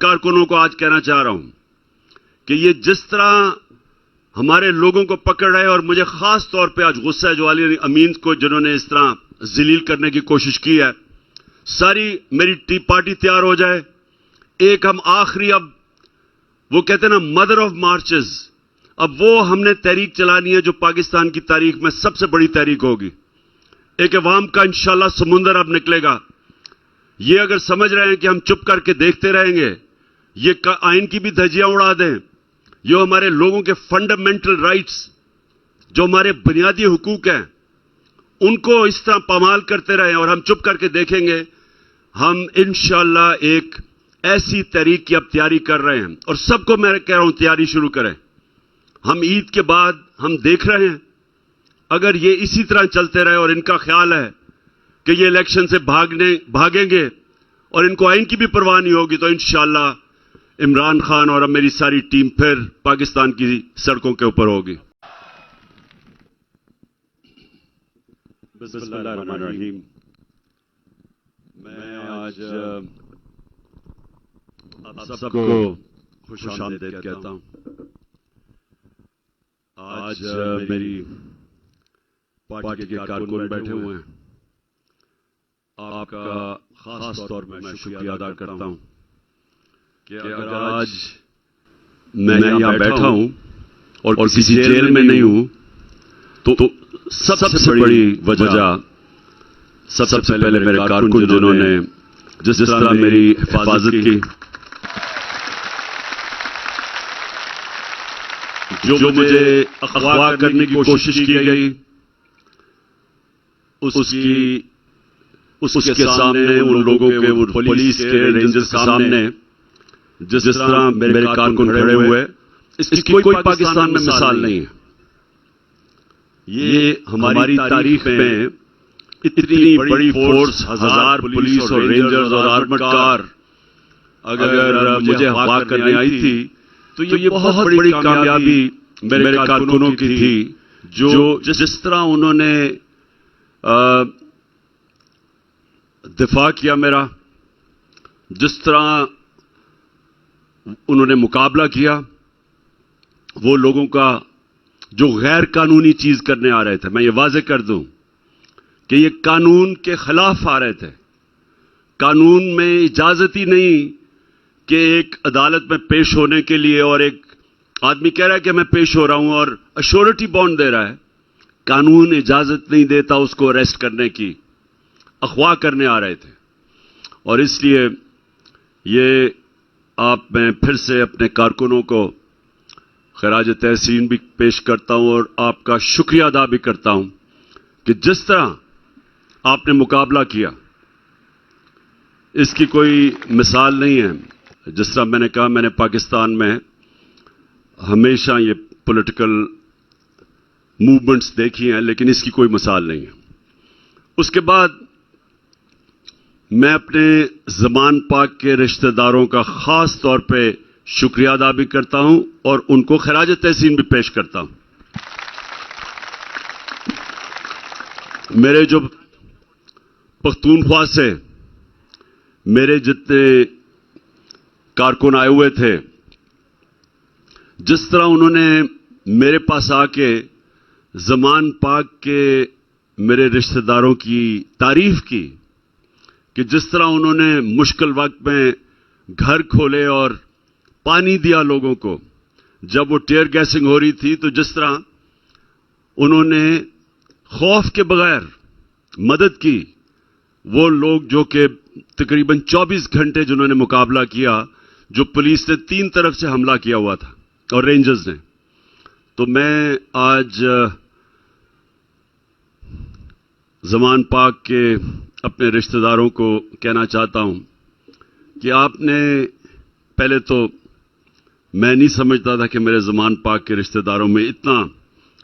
کارکنوں کو آج کہنا چاہ رہا ہوں کہ یہ جس طرح ہمارے لوگوں کو پکڑ رہے ہیں، اور مجھے خاص طور پہ آج غصہ ہے جو علی امین کو جنہوں نے اس طرح ذلیل کرنے کی کوشش کی ہے. ساری میری پارٹی تیار ہو جائے. ایک ہم آخری، اب وہ کہتے ہیں نا مدر آف مارچز، اب وہ ہم نے تحریک چلانی ہے جو پاکستان کی تاریخ میں سب سے بڑی تحریک ہوگی. ایک عوام کا انشاءاللہ سمندر اب نکلے گا. یہ اگر سمجھ رہے ہیں کہ ہم چپ کر کے دیکھتے رہیں گے، یہ آئین کی بھی دھجیاں اڑا دیں، یہ ہمارے لوگوں کے فنڈامنٹل رائٹس جو ہمارے بنیادی حقوق ہیں ان کو اس طرح پامال کرتے رہیں اور ہم چپ کر کے دیکھیں گے، ہم انشاءاللہ ایک ایسی تحریک کی اب تیاری کر رہے ہیں. اور سب کو میں کہہ رہا ہوں تیاری شروع کریں. ہم عید کے بعد ہم دیکھ رہے ہیں اگر یہ اسی طرح چلتے رہے اور ان کا خیال ہے کہ یہ الیکشن سے بھاگیں گے اور ان کو آئین کی بھی پرواہ نہیں ہوگی، تو انشاءاللہ عمران خان اور اب میری ساری ٹیم پھر پاکستان کی سڑکوں کے اوپر ہوگی. بسم اللہ الرحمن الرحیم. میں آج آپ سب کو خوش آمدید کہتا ہوں. آج میری پارٹی کے کارکن بیٹھے ہوئے ہیں. آپ کا خاص طور پر میں شکریہ ادا کرتا ہوں کہ اگر آج میں یہاں بیٹھا ہوں اور کسی جیل میں نہیں ہوں تو سب سے بڑی وجہ سب سے پہلے میرے کارکن جنہوں نے جس طرح میری حفاظت کی، جو مجھے اغوا کرنے کی کوشش کی گئی، اس کے سامنے ان لوگوں کے، پولیس کے، رینجرز کے سامنے جس طرح میرے کارکن کھڑے ہوئے، اس کی کوئی پاکستان میں مثال نہیں ہے. یہ ہماری تاریخ میں اتنی بڑی فورس، 1000 پولیس اور رینجرز اور آرمڈ کار اگر مجھے اغوا کرنے آئی تھی تو یہ بہت بڑی کامیابی میرے کارکنوں کی تھی، جو جس طرح انہوں نے دفاع کیا میرا، جس طرح انہوں نے مقابلہ کیا وہ لوگوں کا جو غیر قانونی چیز کرنے آ رہے تھے. میں یہ واضح کر دوں کہ یہ قانون کے خلاف آ رہے تھے. قانون میں اجازت ہی نہیں کہ ایک عدالت میں پیش ہونے کے لیے، اور ایک آدمی کہہ رہا ہے کہ میں پیش ہو رہا ہوں اور ایشورٹی بانڈ دے رہا ہے، قانون اجازت نہیں دیتا اس کو اریسٹ کرنے کی. اغوا کرنے آ رہے تھے. اور اس لیے یہ میں پھر سے اپنے کارکنوں کو خراج تحسین بھی پیش کرتا ہوں اور آپ کا شکریہ ادا بھی کرتا ہوں کہ جس طرح آپ نے مقابلہ کیا اس کی کوئی مثال نہیں ہے. جس طرح میں نے کہا، میں نے پاکستان میں ہمیشہ یہ پولیٹیکل موومنٹس دیکھی ہیں لیکن اس کی کوئی مثال نہیں ہے. اس کے بعد میں اپنے زمان پاک کے رشتہ داروں کا خاص طور پہ شکریہ ادا بھی کرتا ہوں اور ان کو خراج تحسین بھی پیش کرتا ہوں. میرے جو پختونخوا سے میرے جتنے کارکن آئے ہوئے تھے، جس طرح انہوں نے میرے پاس آ کے زمان پاک کے میرے رشتہ داروں کی تعریف کی، کہ جس طرح انہوں نے مشکل وقت میں گھر کھولے اور پانی دیا لوگوں کو جب وہ ٹیئر گیسنگ ہو رہی تھی، تو جس طرح انہوں نے خوف کے بغیر مدد کی، وہ لوگ جو کہ تقریباً 24 گھنٹے جنہوں نے مقابلہ کیا، جو پولیس نے 3 طرف سے حملہ کیا ہوا تھا اور رینجرز نے. تو میں آج زمان پاک کے اپنے رشتہ داروں کو کہنا چاہتا ہوں کہ آپ نے، پہلے تو میں نہیں سمجھتا تھا کہ میرے زمان پاک کے رشتہ داروں میں اتنا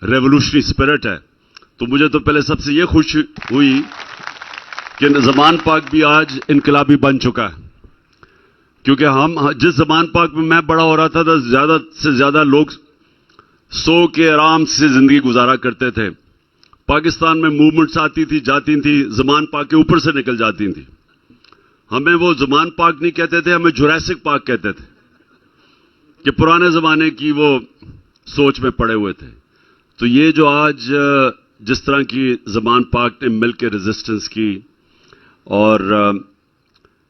ریولوشنری اسپرٹ ہے، تو مجھے تو پہلے سب سے یہ خوشی ہوئی کہ زمان پاک بھی آج انقلابی بن چکا ہے. کیونکہ ہم جس زمان پاک میں بڑا ہو رہا تھا تو زیادہ سے زیادہ لوگ سو کے آرام سے زندگی گزارا کرتے تھے. پاکستان میں موومنٹس آتی تھی جاتی تھی، زمان پاک کے اوپر سے نکل جاتی تھیں. ہمیں وہ زمان پاک نہیں کہتے تھے, ہمیں جوراسک پاک کہتے تھے کہ پرانے زمانے کی وہ سوچ میں پڑے ہوئے تھے. تو یہ جو آج جس طرح کی زمان پاک نے مل کے ریزسٹنس کی اور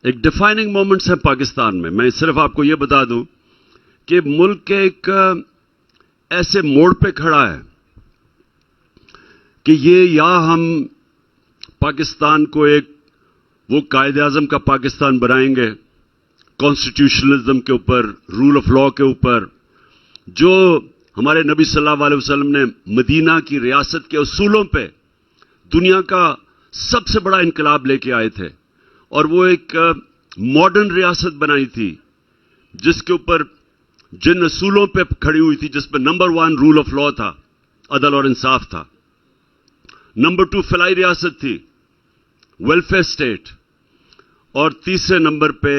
ایک ڈیفائننگ مومنٹس ہیں پاکستان میں صرف آپ کو یہ بتا دوں کہ ملک ایک ایسے موڑ پہ کھڑا ہے کہ یہ یا ہم پاکستان کو ایک وہ قائد اعظم کا پاکستان بنائیں گے کانسٹیٹیوشنلزم کے اوپر, رول آف لا کے اوپر, جو ہمارے نبی صلی اللہ علیہ وسلم نے مدینہ کی ریاست کے اصولوں پہ دنیا کا سب سے بڑا انقلاب لے کے آئے تھے, اور وہ ایک ماڈرن ریاست بنائی تھی جس کے اوپر جن اصولوں پہ کھڑی ہوئی تھی, جس پہ نمبر 1 رول آف لا تھا, عدل اور انصاف تھا, نمبر 2 فلاحی ریاست تھی, ویلفیئر اسٹیٹ, اور تیسرے نمبر پہ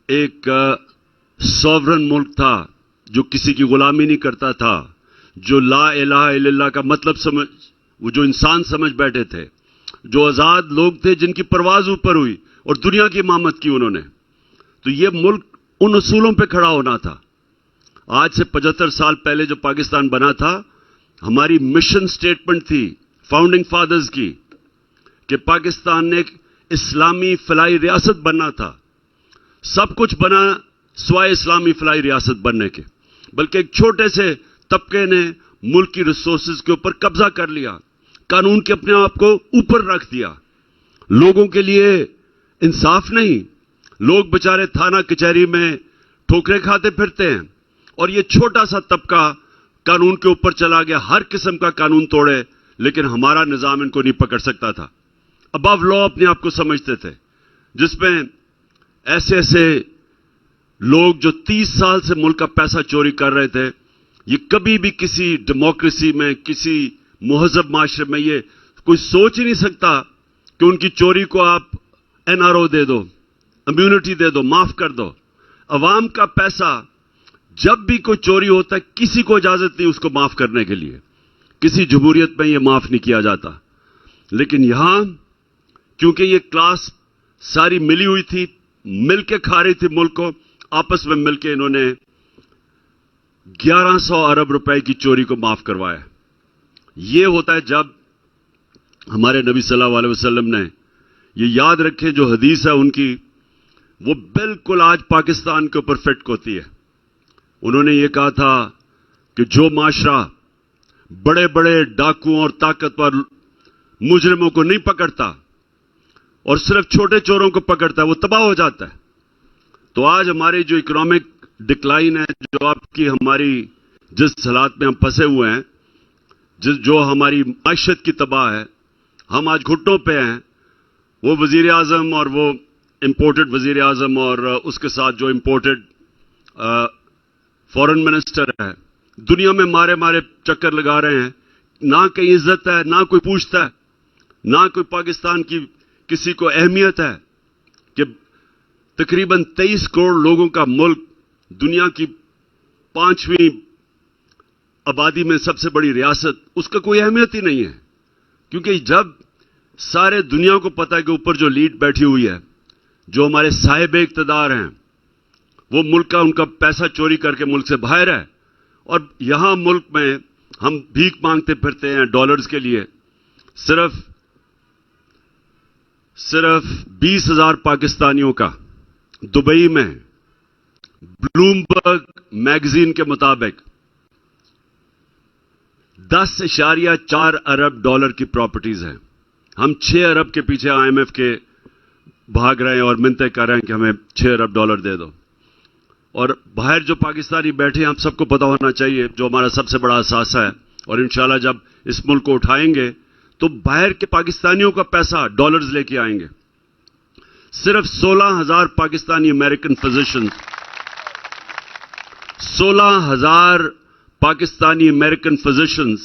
ایک سوورن ملک تھا جو کسی کی غلامی نہیں کرتا تھا, جو لا الہ الا اللہ کا مطلب وہ جو انسان سمجھ بیٹھے تھے, جو آزاد لوگ تھے جن کی پرواز اوپر ہوئی اور دنیا کی امامت کی انہوں نے. تو یہ ملک ان اصولوں پہ کھڑا ہونا تھا. آج سے 75 سال پہلے جو پاکستان بنا تھا, ہماری مشن سٹیٹمنٹ تھی فاؤنڈنگ فادرز کی کہ پاکستان نے ایک اسلامی فلاحی ریاست بننا تھا. سب کچھ بنا سوائے اسلامی فلاحی ریاست بننے کے, بلکہ ایک چھوٹے سے طبقے نے ملک کی ریسورسز کے اوپر قبضہ کر لیا, قانون کے اپنے آپ کو اوپر رکھ دیا. لوگوں کے لیے انصاف نہیں, لوگ بچارے تھانہ کچہری میں ٹھوکریں کھاتے پھرتے ہیں, اور یہ چھوٹا سا طبقہ قانون کے اوپر چلا گیا, ہر قسم کا قانون توڑے, لیکن ہمارا نظام ان کو نہیں پکڑ سکتا تھا. ابو لا اپنے آپ کو سمجھتے تھے, جس میں ایسے ایسے لوگ جو 30 سال سے ملک کا پیسہ چوری کر رہے تھے, یہ کبھی بھی کسی ڈیموکریسی میں, کسی مہذب معاشرے میں یہ کوئی سوچ ہی نہیں سکتا کہ ان کی چوری کو آپ NRO دے دو, امیونٹی دے دو, معاف کر دو. عوام کا پیسہ جب بھی کوئی چوری ہوتا ہے کسی کو اجازت نہیں اس کو معاف کرنے کے لیے, کسی جمہوریت میں یہ معاف نہیں کیا جاتا. لیکن یہاں کیونکہ یہ کلاس ساری ملی ہوئی تھی, مل کے کھا رہی تھی ملک کو, آپس میں مل کے انہوں نے 1100 ارب روپے کی چوری کو معاف کروایا. یہ ہوتا ہے جب ہمارے نبی صلی اللہ علیہ وسلم نے, یہ یاد رکھیں جو حدیث ہے ان کی, وہ بالکل آج پاکستان کے اوپر فٹ ہوتی ہے. انہوں نے یہ کہا تھا کہ جو معاشرہ بڑے بڑے ڈاکوؤں اور طاقتور مجرموں کو نہیں پکڑتا اور صرف چھوٹے چوروں کو پکڑتا ہے, وہ تباہ ہو جاتا ہے. تو آج ہماری جو اکنامک ڈکلائن ہے, جو آپ کی ہماری جس حالات میں ہم پھنسے ہوئے ہیں, جو ہماری معیشت کی تباہ ہے, ہم آج گھٹنوں پہ ہیں. وہ وزیر اعظم اور وہ امپورٹڈ وزیر اعظم اور اس کے ساتھ جو امپورٹڈ فورن منسٹر ہے, دنیا میں مارے چکر لگا رہے ہیں. نہ کہیں عزت ہے, نہ کوئی پوچھتا ہے, نہ کوئی پاکستان کی کسی کو اہمیت ہے کہ تقریباً 23 کروڑ لوگوں کا ملک, دنیا کی 5ویں آبادی میں سب سے بڑی ریاست, اس کا کوئی اہمیت ہی نہیں ہے. کیونکہ جب سارے دنیا کو پتہ ہے کہ اوپر جو لیڈ بیٹھی ہوئی ہے, جو ہمارے صاحب اقتدار ہیں, وہ ملک کا ان کا پیسہ چوری کر کے ملک سے باہر ہے, اور یہاں ملک میں ہم بھیک مانگتے پھرتے ہیں ڈالرز کے لیے. صرف 20,000 پاکستانیوں کا دبئی میں بلومبرگ میگزین کے مطابق 10.4 ارب ڈالر کی پراپرٹیز ہیں. ہم 6 ارب کے پیچھے IMF کے بھاگ رہے ہیں اور منتیں کر رہے ہیں کہ ہمیں 6 ارب ڈالر دے دو. اور باہر جو پاکستانی بیٹھے ہیں, ہم سب کو پتہ ہونا چاہیے, جو ہمارا سب سے بڑا اثاثہ ہے, اور انشاءاللہ جب اس ملک کو اٹھائیں گے تو باہر کے پاکستانیوں کا پیسہ ڈالرز لے کے آئیں گے. صرف 16,000 Pakistani American physicians 16,000 Pakistani American physicians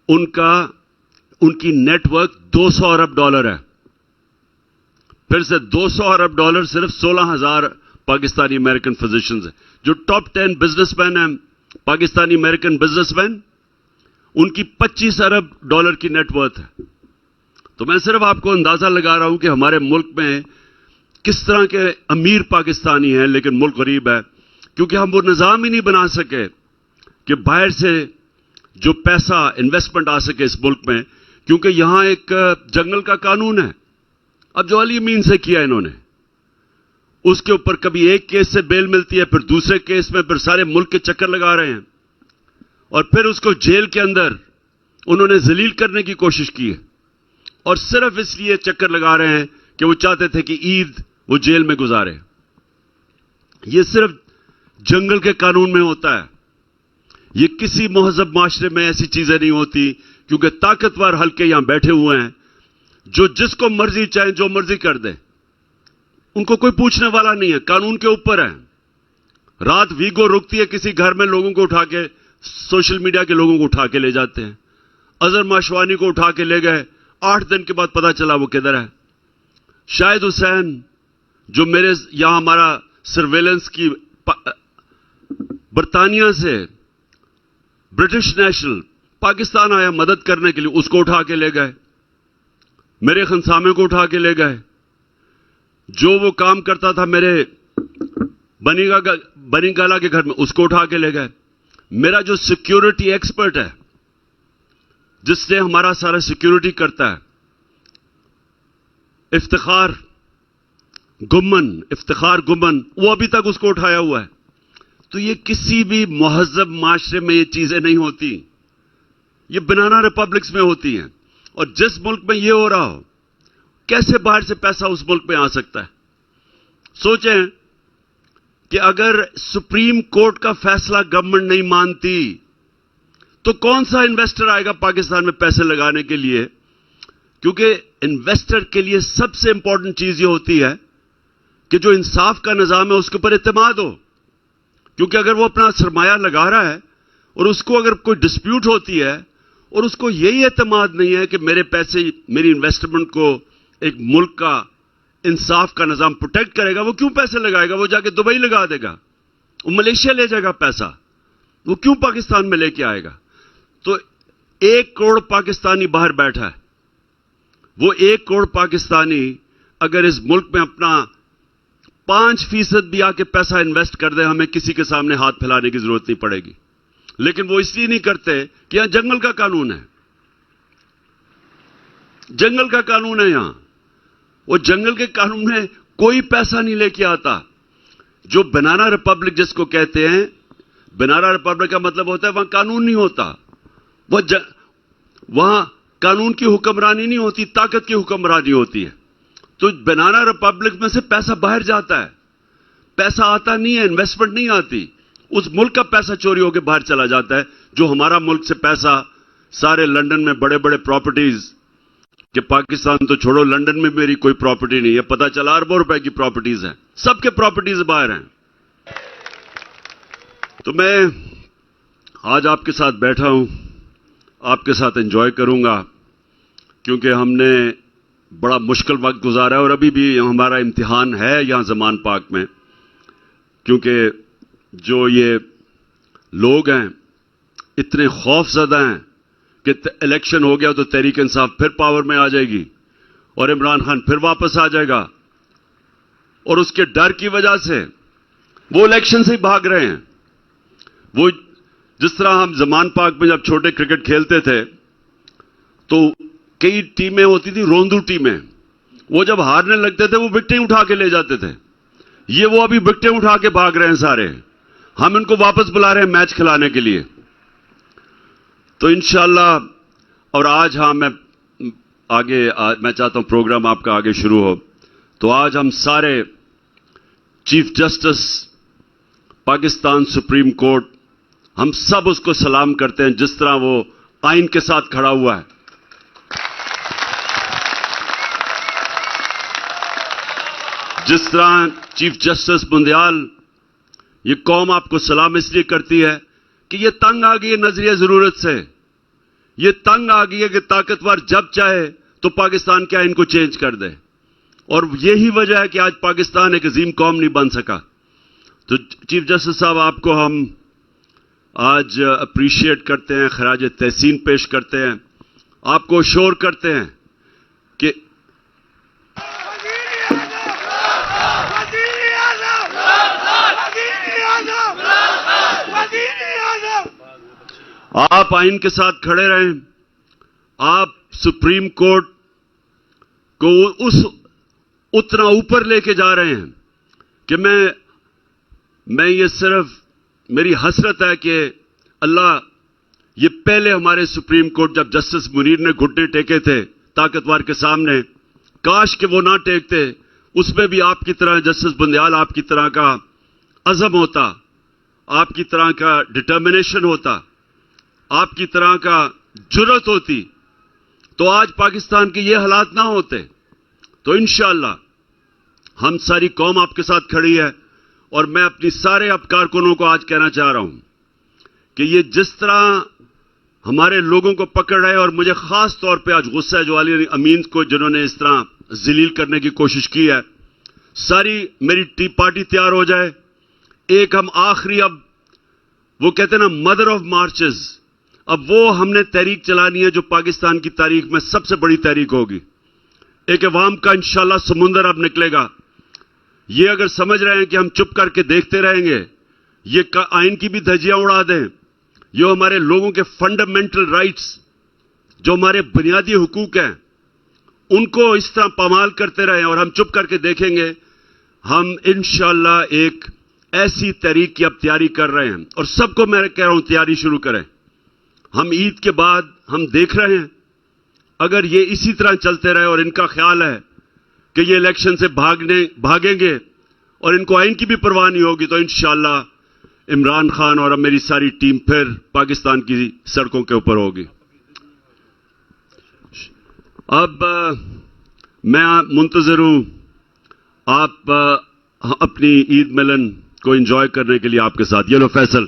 ان کی نیٹ ورک 200 ارب ڈالر ہے. پھر سے 200 ارب ڈالر صرف 16,000 پاکستانی امریکن فزیشنز ہیں. جو ٹاپ 10 بزنس مین ہیں پاکستانی امریکن بزنس مین, ان کی 25 ارب ڈالر کی نیٹ ورتھ ہے. تو میں صرف آپ کو اندازہ لگا رہا ہوں کہ ہمارے ملک میں کس طرح کے امیر پاکستانی ہیں لیکن ملک غریب ہے، کیونکہ ہم وہ نظام ہی نہیں بنا سکے کہ باہر سے جو پیسہ انویسٹمنٹ آ سکے اس ملک میں، کیونکہ یہاں ایک جنگل کا قانون ہے. اب جو علی امین سے کیا انہوں نے، اس کے اوپر کبھی ایک کیس سے بیل ملتی ہے، پھر دوسرے کیس میں پھر سارے ملک کے چکر لگا رہے ہیں، اور پھر اس کو جیل کے اندر انہوں نے ذلیل کرنے کی کوشش کی ہے، اور صرف اس لیے چکر لگا رہے ہیں کہ وہ چاہتے تھے کہ عید وہ جیل میں گزارے. یہ صرف جنگل کے قانون میں ہوتا ہے. یہ کسی مہذب معاشرے میں ایسی چیزیں نہیں ہوتی، کیونکہ طاقتور حلقے یہاں بیٹھے ہوئے ہیں جو جس کو مرضی چاہیں جو مرضی کر دیں، ان کو کوئی پوچھنے والا نہیں ہے، قانون کے اوپر ہے. رات ویگو رکتی ہے کسی گھر میں، لوگوں کو اٹھا کے سوشل میڈیا کے لوگوں کو اٹھا کے لے جاتے ہیں. اظہر ماشوانی کو اٹھا کے لے گئے، 8 دن کے بعد پتا چلا وہ کدھر ہے. شاہد حسین جو میرے یہاں ہمارا سرویلنس کی برطانیہ سے برٹش نیشنل پاکستان آیا مدد کرنے کے لیے، اس کو اٹھا کے لے گئے. میرے خنسامے کو اٹھا کے لے گئے. جو وہ کام کرتا تھا میرے بنی گالا کے گھر میں، اس کو اٹھا کے لے گئے. میرا جو سیکیورٹی ایکسپرٹ ہے، جس نے ہمارا سارا سیکیورٹی کرتا ہے، افتخار گمن، وہ ابھی تک اس کو اٹھایا ہوا ہے. تو یہ کسی بھی مہذب معاشرے میں یہ چیزیں نہیں ہوتی، یہ بنانا ریپبلکس میں ہوتی ہیں. اور جس ملک میں یہ ہو رہا ہو، کیسے باہر سے پیسہ اس ملک میں آ سکتا ہے؟ سوچیں کہ اگر سپریم کورٹ کا فیصلہ گورنمنٹ نہیں مانتی تو کون سا انویسٹر آئے گا پاکستان میں پیسے لگانے کے لیے؟ کیونکہ انویسٹر کے لیے سب سے امپورٹنٹ چیز یہ ہوتی ہے کہ جو انصاف کا نظام ہے اس کے اوپر اعتماد ہو. کیونکہ اگر وہ اپنا سرمایہ لگا رہا ہے اور اس کو اگر کوئی ڈسپیوٹ ہوتی ہے اور اس کو یہی اعتماد نہیں ہے کہ میرے پیسے، میری انویسٹمنٹ کو ایک ملک کا انصاف کا نظام پروٹیکٹ کرے گا، وہ کیوں پیسے لگائے گا؟ وہ جا کے دبئی لگا دے گا، وہ ملیشیا لے جائے گا پیسہ، وہ کیوں پاکستان میں لے کے آئے گا؟ تو 1 کروڑ پاکستانی باہر بیٹھا ہے. وہ 1 کروڑ پاکستانی اگر اس ملک میں اپنا 5% بھی آ کے پیسہ انویسٹ کر دے، ہمیں کسی کے سامنے ہاتھ پھیلانے کی ضرورت نہیں پڑے گی. لیکن وہ اس لیے نہیں کرتے کہ یہاں جنگل کا قانون ہے. جنگل کا قانون ہے یہاں. وہ جنگل کے قانون میں کوئی پیسہ نہیں لے کے آتا. جو بنانا ریپبلک جس کو کہتے ہیں، بنانا ریپبلک کا مطلب ہوتا ہے وہاں قانون نہیں ہوتا، وہاں قانون کی حکمرانی نہیں ہوتی، طاقت کی حکمرانی ہوتی ہے. تو بنانا ریپبلک میں سے پیسہ باہر جاتا ہے، پیسہ آتا نہیں ہے، انویسٹمنٹ نہیں آتی. اس ملک کا پیسہ چوری ہو کے باہر چلا جاتا ہے. جو ہمارا ملک سے پیسہ سارے لنڈن میں بڑے بڑے پراپرٹیز، کہ پاکستان تو چھوڑو، لنڈن میں میری کوئی پراپرٹی نہیں ہے، پتہ چلا اربوں روپے کی پراپرٹیز ہیں، سب کے پراپرٹیز باہر ہیں. تو میں آج آپ کے ساتھ بیٹھا ہوں، آپ کے ساتھ انجوائے کروں گا، کیونکہ ہم نے بڑا مشکل وقت گزارا ہے اور ابھی بھی ہمارا امتحان ہے یہاں زمان پاک میں. کیونکہ جو یہ لوگ ہیں اتنے خوف زدہ ہیں کہ الیکشن ہو گیا تو تحریک انصاف پھر پاور میں آ جائے گی اور عمران خان پھر واپس آ جائے گا، اور اس کے ڈر کی وجہ سے وہ الیکشن سے ہی بھاگ رہے ہیں. وہ جس طرح ہم زمان پاک میں جب چھوٹے کرکٹ کھیلتے تھے تو کئی ٹیمیں ہوتی تھی، روندو ٹیمیں، وہ جب ہارنے لگتے تھے وہ وکٹیں اٹھا کے لے جاتے تھے. یہ وہ ابھی وکٹیں اٹھا کے بھاگ رہے ہیں سارے. ہم ان کو واپس بلا رہے ہیں میچ کھلانے کے لیے. تو انشاءاللہ، اور آج میں میں چاہتا ہوں پروگرام آپ کا آگے شروع ہو. تو آج ہم سارے chief justice Pakistan supreme court, ہم سب اس کو سلام کرتے ہیں جس طرح وہ آئین کے ساتھ کھڑا ہوا ہے. جس طرح چیف جسٹس بندیال، یہ قوم آپ کو سلام اس لیے کرتی ہے کہ یہ تنگ آ گئی ہے نظریہ ضرورت سے. یہ تنگ آ گئی ہے کہ طاقتور جب چاہے تو پاکستان کے آئین کو چینج کر دے. اور یہی وجہ ہے کہ آج پاکستان ایک عظیم قوم نہیں بن سکا. تو چیف جسٹس صاحب، آپ کو ہم آج اپریشیٹ کرتے ہیں، خراج تحسین پیش کرتے ہیں، آپ کو شور کرتے ہیں. آپ آئین کے ساتھ کھڑے رہیں. آپ سپریم کورٹ کو اتنا اوپر لے کے جا رہے ہیں کہ میں یہ صرف میری حسرت ہے کہ اللہ، یہ پہلے ہمارے سپریم کورٹ جب جسٹس منیر نے گھٹنے ٹیکے تھے طاقتور کے سامنے، کاش کہ وہ نہ ٹیکتے. اس میں بھی آپ کی طرح جسٹس بندیال آپ کی طرح کا عزم ہوتا، آپ کی طرح کا ڈٹرمنیشن ہوتا، آپ کی طرح کا جرأت ہوتی، تو آج پاکستان کے یہ حالات نہ ہوتے. تو انشاءاللہ ہم ساری قوم آپ کے ساتھ کھڑی ہے. اور میں اپنی سارے کارکنوں کو آج کہنا چاہ رہا ہوں کہ یہ جس طرح ہمارے لوگوں کو پکڑ رہے، اور مجھے خاص طور پہ آج غصہ ہے جو علی امین کو جنہوں نے اس طرح ذلیل کرنے کی کوشش کی ہے. ساری میری پارٹی تیار ہو جائے. ایک ہم آخری، اب وہ کہتے ہیں نا مدر آف مارچز، اب وہ ہم نے تحریک چلانی ہے جو پاکستان کی تاریخ میں سب سے بڑی تحریک ہوگی. ایک عوام کا انشاءاللہ سمندر اب نکلے گا. یہ اگر سمجھ رہے ہیں کہ ہم چپ کر کے دیکھتے رہیں گے، یہ آئین کی بھی دھجیاں اڑا دیں، جو ہمارے لوگوں کے فنڈامنٹل رائٹس، جو ہمارے بنیادی حقوق ہیں، ان کو اس طرح پامال کرتے رہیں اور ہم چپ کر کے دیکھیں گے، ہم انشاءاللہ ایک ایسی تحریک کی اب تیاری کر رہے ہیں. اور سب کو میں کہہ رہا ہوں تیاری شروع کریں. ہم عید کے بعد ہم دیکھ رہے ہیں، اگر یہ اسی طرح چلتے رہے اور ان کا خیال ہے کہ یہ الیکشن سے بھاگیں گے اور ان کو آئین کی بھی پرواہ نہیں ہوگی، تو انشاءاللہ عمران خان اور اب میری ساری ٹیم پھر پاکستان کی سڑکوں کے اوپر ہوگی. اب میں منتظر ہوں آپ اپنی عید ملن کو انجوائے کرنے کے لیے آپ کے ساتھ. یہ لو فیصل.